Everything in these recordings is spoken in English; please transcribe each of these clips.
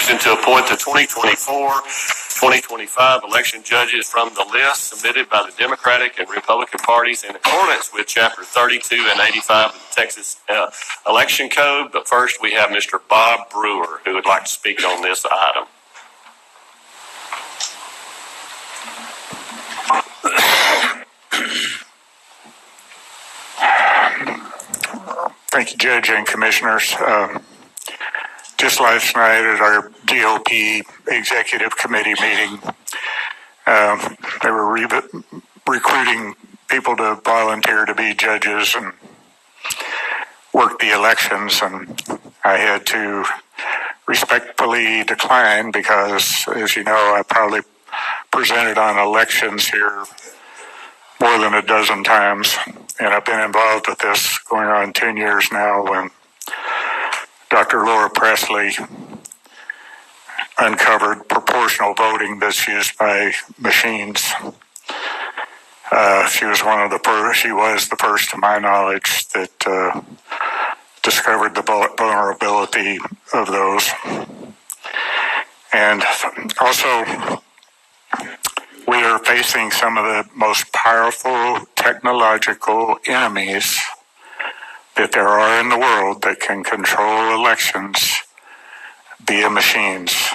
motion to appoint the 2024-2025 election judges from the list submitted by the Democratic and Republican parties in accordance with Chapter 32 and 85 of the Texas Election Code. But first, we have Mr. Bob Brewer, who would like to speak on this item. Thank you, Judge and Commissioners. Just last night at our GOP Executive Committee meeting, they were recruiting people to volunteer to be judges and work the elections, and I had to respectfully decline because, as you know, I probably presented on elections here more than a dozen times, and I've been involved with this going on 10 years now when Dr. Laura Presley uncovered proportional voting that's used by machines. She was the first, to my knowledge, that discovered the vulnerability of those. And also, we are facing some of the most powerful technological enemies that there are in the world that can control elections via machines.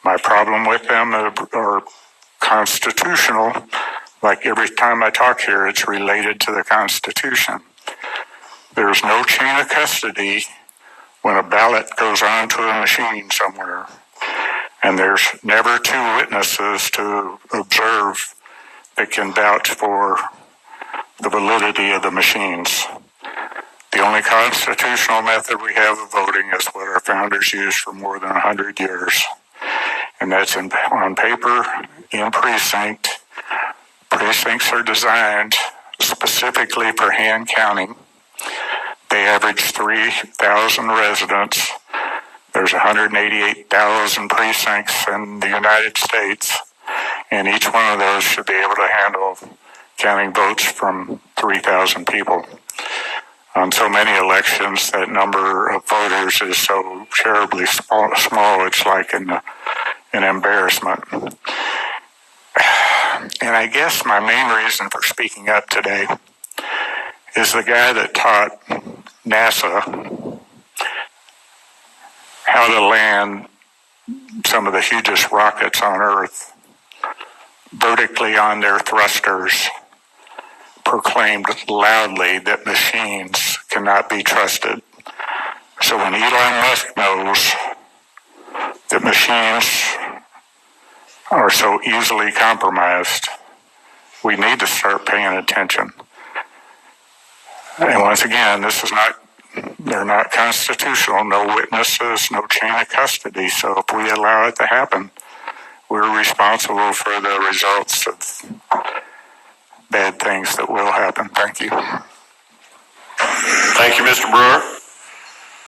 My problem with them are constitutional. Like every time I talk here, it's related to the Constitution. There's no chain of custody when a ballot goes onto a machine somewhere. And there's never two witnesses to observe that can vouch for the validity of the machines. The only constitutional method we have of voting is what our founders used for more than 100 years. And that's on paper, in precinct. Precincts are designed specifically for hand counting. They average 3,000 residents. There's 188,000 precincts in the United States, and each one of those should be able to handle counting votes from 3,000 people. On so many elections, that number of voters is so terribly small, it's like an embarrassment. And I guess my main reason for speaking up today is the guy that taught NASA how to land some of the hugest rockets on Earth vertically on their thrusters proclaimed loudly that machines cannot be trusted. So when Elon Musk knows that machines are so easily compromised, we need to start paying attention. And once again, they're not constitutional, no witnesses, no chain of custody. So if we allow it to happen, we're responsible for the results of bad things that will happen. Thank you. Thank you, Mr. Brewer.